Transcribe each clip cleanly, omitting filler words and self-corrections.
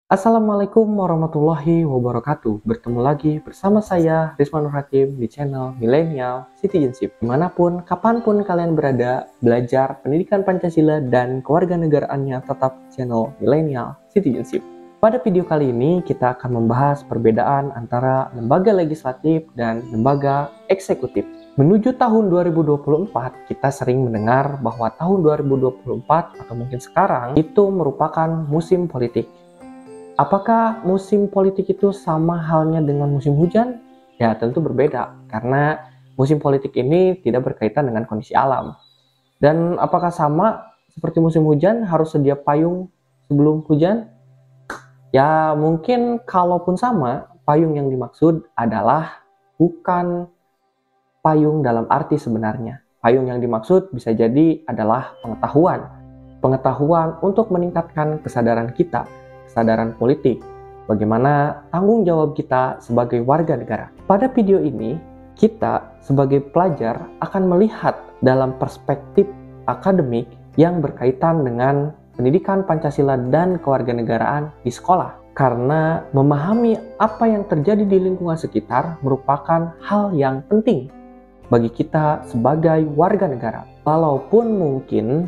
Assalamualaikum warahmatullahi wabarakatuh. Bertemu lagi bersama saya Rizman Nur Hakim di channel Millennial Citizenship. Dimanapun, kapanpun kalian berada, belajar pendidikan Pancasila dan kewarganegaraannya tetap channel Millennial Citizenship. Pada video kali ini kita akan membahas perbedaan antara lembaga legislatif dan lembaga eksekutif. Menuju tahun 2024, kita sering mendengar bahwa tahun 2024 atau mungkin sekarang itu merupakan musim politik. Apakah musim politik itu sama halnya dengan musim hujan? Ya, tentu berbeda, karena musim politik ini tidak berkaitan dengan kondisi alam. Dan apakah sama seperti musim hujan harus sedia payung sebelum hujan? Ya, mungkin kalaupun sama, payung yang dimaksud adalah bukan payung dalam arti sebenarnya. Payung yang dimaksud bisa jadi adalah pengetahuan. Pengetahuan untuk meningkatkan kesadaran kita, kesadaran politik, bagaimana tanggung jawab kita sebagai warga negara. Pada video ini, kita sebagai pelajar akan melihat dalam perspektif akademik yang berkaitan dengan pendidikan Pancasila dan kewarganegaraan di sekolah. Karena memahami apa yang terjadi di lingkungan sekitar merupakan hal yang penting bagi kita sebagai warga negara. Walaupun mungkin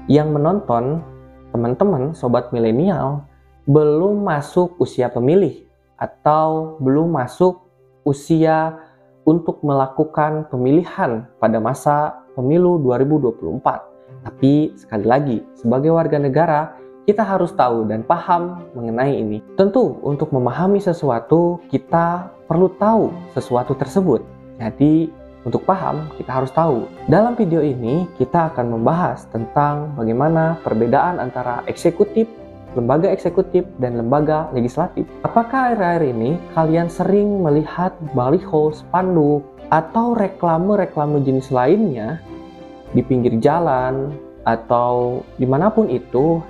yang menonton, teman-teman, sobat milenial, belum masuk usia pemilih atau belum masuk usia untuk melakukan pemilihan pada masa pemilu 2024. Tapi sekali lagi, sebagai warga negara, kita harus tahu dan paham mengenai ini. Tentu untuk memahami sesuatu, kita perlu tahu sesuatu tersebut. Jadi untuk paham, kita harus tahu. Dalam video ini, kita akan membahas tentang bagaimana perbedaan antara eksekutif, lembaga eksekutif, dan lembaga legislatif. Apakah akhir-akhir ini kalian sering melihat baliho, spanduk, atau reklame-reklame jenis lainnya di pinggir jalan atau dimanapun itu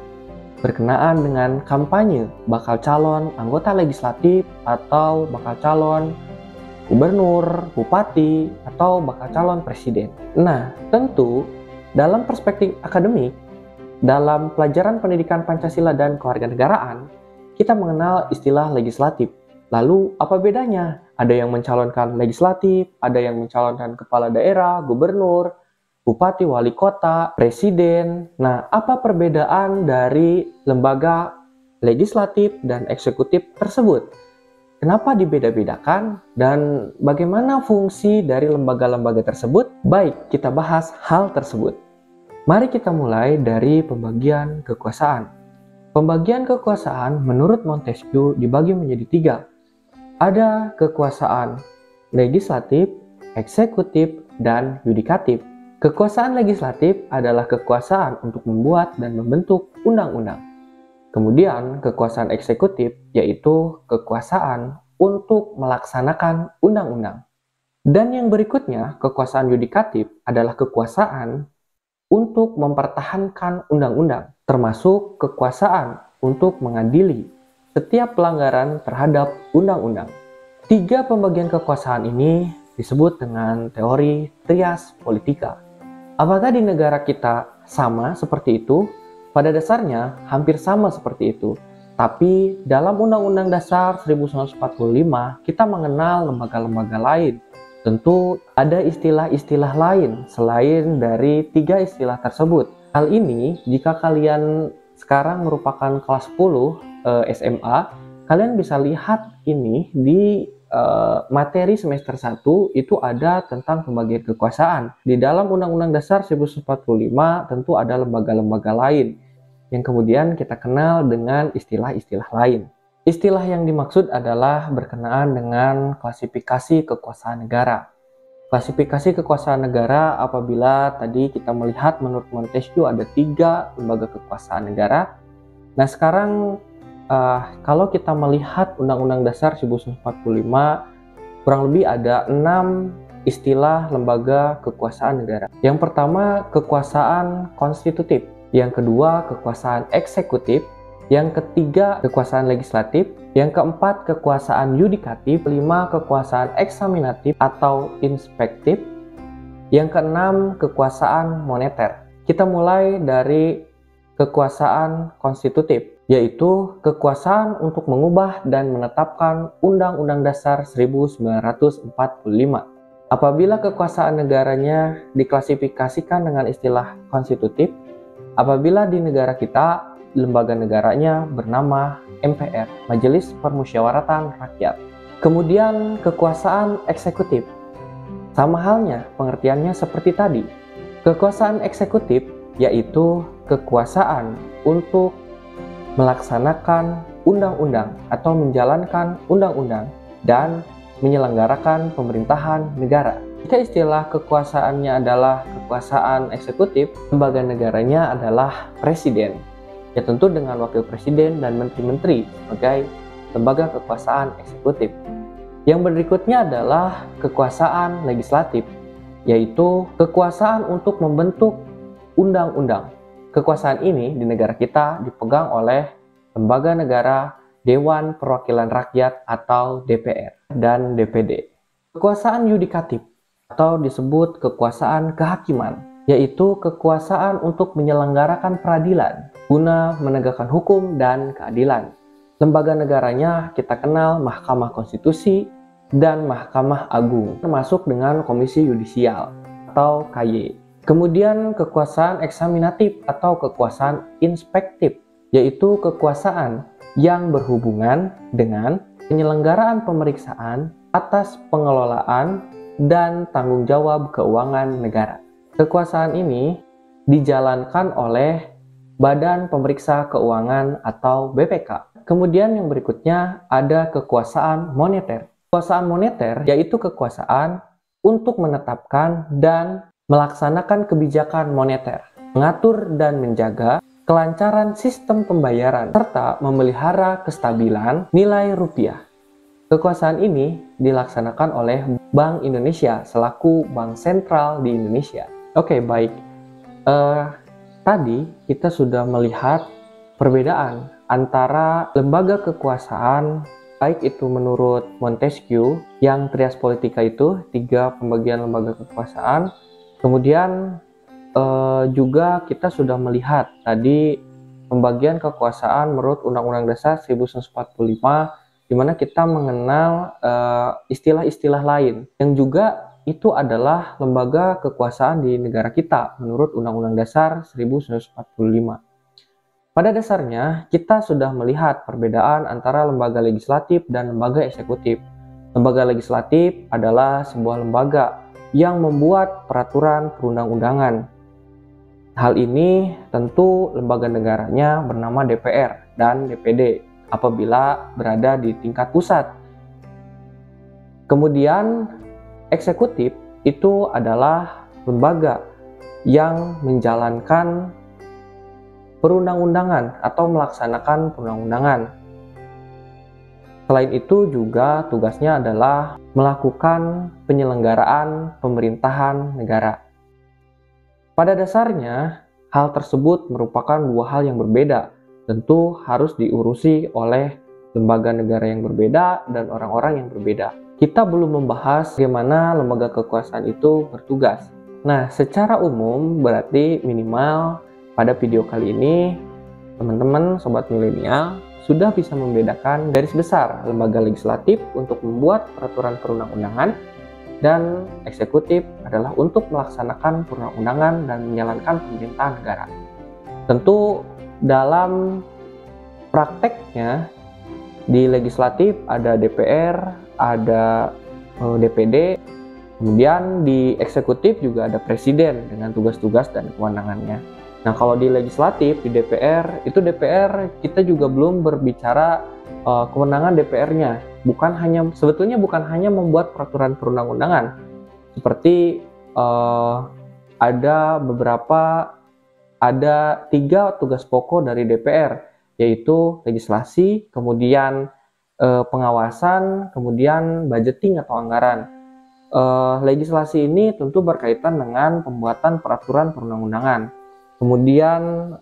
berkenaan dengan kampanye bakal calon anggota legislatif atau bakal calon gubernur, bupati, atau bakal calon presiden? Nah, tentu dalam perspektif akademik, dalam pelajaran pendidikan Pancasila dan kewarganegaraan, kita mengenal istilah legislatif. Lalu apa bedanya? Ada yang mencalonkan legislatif, ada yang mencalonkan kepala daerah, gubernur, bupati, wali kota, presiden. Nah, apa perbedaan dari lembaga legislatif dan eksekutif tersebut? Kenapa dibeda-bedakan? Dan bagaimana fungsi dari lembaga-lembaga tersebut? Baik, kita bahas hal tersebut. Mari kita mulai dari pembagian kekuasaan. Pembagian kekuasaan menurut Montesquieu dibagi menjadi 3. Ada kekuasaan legislatif, eksekutif, dan yudikatif. Kekuasaan legislatif adalah kekuasaan untuk membuat dan membentuk undang-undang. Kemudian kekuasaan eksekutif yaitu kekuasaan untuk melaksanakan undang-undang. Dan yang berikutnya, kekuasaan yudikatif adalah kekuasaan untuk mempertahankan undang-undang, termasuk kekuasaan untuk mengadili setiap pelanggaran terhadap undang-undang. 3 pembagian kekuasaan ini disebut dengan teori trias politika. Apakah di negara kita sama seperti itu? Pada dasarnya hampir sama seperti itu. Tapi dalam Undang-Undang Dasar 1945 kita mengenal lembaga-lembaga lain. Tentu ada istilah-istilah lain selain dari 3 istilah tersebut. Hal ini jika kalian sekarang merupakan kelas 10 SMA, kalian bisa lihat ini di materi semester 1 itu ada tentang pembagian kekuasaan. Di dalam Undang-Undang Dasar 1945 tentu ada lembaga-lembaga lain yang kemudian kita kenal dengan istilah-istilah lain. Istilah yang dimaksud adalah berkenaan dengan klasifikasi kekuasaan negara. Klasifikasi kekuasaan negara apabila tadi kita melihat menurut Montesquieu ada 3 lembaga kekuasaan negara. Nah sekarang kalau kita melihat Undang-Undang Dasar 1945, kurang lebih ada 6 istilah lembaga kekuasaan negara. Yang pertama, kekuasaan konstitutif. Yang kedua, kekuasaan eksekutif. Yang ketiga, kekuasaan legislatif. Yang keempat, kekuasaan yudikatif. 5, kekuasaan eksaminatif atau inspektif. Yang keenam, kekuasaan moneter. Kita mulai dari kekuasaan konstitutif. yaitu kekuasaan untuk mengubah dan menetapkan Undang-Undang Dasar 1945. Apabila kekuasaan negaranya diklasifikasikan dengan istilah konstitutif, apabila di negara kita lembaga negaranya bernama MPR, Majelis Permusyawaratan Rakyat. Kemudian kekuasaan eksekutif. Sama halnya pengertiannya seperti tadi. Kekuasaan eksekutif yaitu kekuasaan untuk melaksanakan undang-undang atau menjalankan undang-undang dan menyelenggarakan pemerintahan negara. Jika istilah kekuasaannya adalah kekuasaan eksekutif, lembaga negaranya adalah presiden. Ya tentu dengan wakil presiden dan menteri-menteri sebagai lembaga kekuasaan eksekutif. Yang berikutnya adalah kekuasaan legislatif, yaitu kekuasaan untuk membentuk undang-undang. Kekuasaan ini di negara kita dipegang oleh lembaga negara Dewan Perwakilan Rakyat atau DPR dan DPD. Kekuasaan yudikatif atau disebut kekuasaan kehakiman, yaitu kekuasaan untuk menyelenggarakan peradilan guna menegakkan hukum dan keadilan. Lembaga negaranya kita kenal Mahkamah Konstitusi dan Mahkamah Agung, termasuk dengan Komisi Yudisial atau KY. Kemudian kekuasaan eksaminatif atau kekuasaan inspektif, yaitu kekuasaan yang berhubungan dengan penyelenggaraan pemeriksaan atas pengelolaan dan tanggung jawab keuangan negara. Kekuasaan ini dijalankan oleh Badan Pemeriksa Keuangan atau BPK. Kemudian yang berikutnya ada kekuasaan moneter. Kekuasaan moneter yaitu kekuasaan untuk menetapkan dan melaksanakan kebijakan moneter, mengatur dan menjaga kelancaran sistem pembayaran, serta memelihara kestabilan nilai rupiah. Kekuasaan ini dilaksanakan oleh Bank Indonesia selaku bank sentral di Indonesia. Oke, baik. Tadi kita sudah melihat perbedaan antara lembaga kekuasaan, baik itu menurut Montesquieu, yang trias politika itu 3 pembagian lembaga kekuasaan. Kemudian juga kita sudah melihat tadi pembagian kekuasaan menurut Undang-Undang Dasar 1945, di mana kita mengenal istilah-istilah lain yang juga itu adalah lembaga kekuasaan di negara kita menurut Undang-Undang Dasar 1945. Pada dasarnya, kita sudah melihat perbedaan antara lembaga legislatif dan lembaga eksekutif. Lembaga legislatif adalah sebuah lembaga yang membuat peraturan perundang-undangan. Hal ini tentu lembaga negaranya bernama DPR dan DPD apabila berada di tingkat pusat. Kemudian eksekutif itu adalah lembaga yang menjalankan perundang-undangan atau melaksanakan perundang-undangan. Selain itu juga tugasnya adalah melakukan penyelenggaraan pemerintahan negara. Pada dasarnya, hal tersebut merupakan 2 hal yang berbeda. Tentu harus diurusi oleh lembaga negara yang berbeda dan orang-orang yang berbeda. Kita belum membahas bagaimana lembaga kekuasaan itu bertugas. Nah, secara umum berarti minimal pada video kali ini, teman-teman sobat milenial sudah bisa membedakan garis besar lembaga legislatif untuk membuat peraturan perundang-undangan dan eksekutif adalah untuk melaksanakan perundang-undangan dan menjalankan pemerintahan negara. Tentu dalam prakteknya di legislatif ada DPR, ada DPD, kemudian di eksekutif juga ada presiden dengan tugas-tugas dan kewenangannya. Nah, kalau di legislatif, di DPR, itu DPR kita juga belum berbicara kewenangan DPR-nya. Sebetulnya bukan hanya membuat peraturan perundang-undangan. Seperti ada 3 tugas pokok dari DPR, yaitu legislasi, kemudian pengawasan, kemudian budgeting atau anggaran. Legislasi ini tentu berkaitan dengan pembuatan peraturan perundang-undangan. Kemudian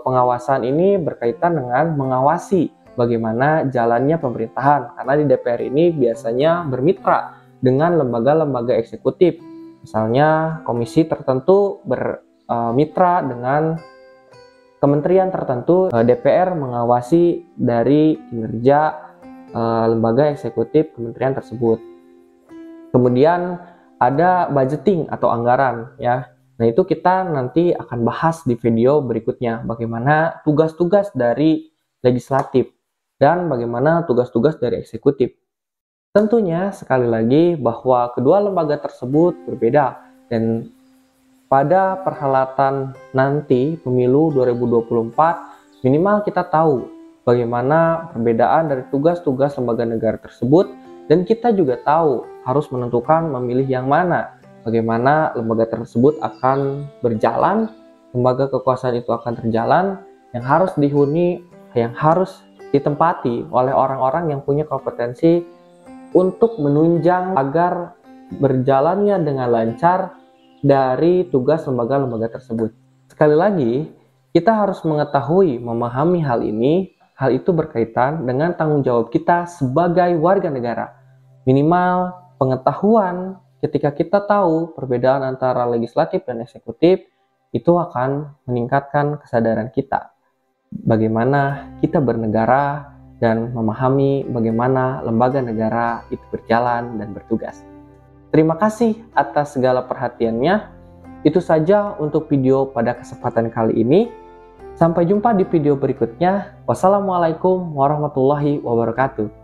pengawasan ini berkaitan dengan mengawasi bagaimana jalannya pemerintahan, karena di DPR ini biasanya bermitra dengan lembaga-lembaga eksekutif. Misalnya komisi tertentu bermitra dengan kementerian tertentu, DPR mengawasi dari kinerja lembaga eksekutif kementerian tersebut. Kemudian ada budgeting atau anggaran ya. Nah, itu kita nanti akan bahas di video berikutnya bagaimana tugas-tugas dari legislatif dan bagaimana tugas-tugas dari eksekutif. Tentunya sekali lagi bahwa kedua lembaga tersebut berbeda, dan pada perhelatan nanti pemilu 2024 minimal kita tahu bagaimana perbedaan dari tugas-tugas lembaga negara tersebut, dan kita juga tahu harus menentukan memilih yang mana, bagaimana lembaga tersebut akan berjalan, lembaga kekuasaan itu akan terjalan, yang harus dihuni, yang harus ditempati oleh orang-orang yang punya kompetensi untuk menunjang agar berjalannya dengan lancar dari tugas lembaga-lembaga tersebut. Sekali lagi, kita harus mengetahui, memahami hal ini. Hal itu berkaitan dengan tanggung jawab kita sebagai warga negara. Minimal pengetahuan ketika kita tahu perbedaan antara legislatif dan eksekutif, itu akan meningkatkan kesadaran kita. Bagaimana kita bernegara dan memahami bagaimana lembaga negara itu berjalan dan bertugas. Terima kasih atas segala perhatiannya. Itu saja untuk video pada kesempatan kali ini. Sampai jumpa di video berikutnya. Wassalamualaikum warahmatullahi wabarakatuh.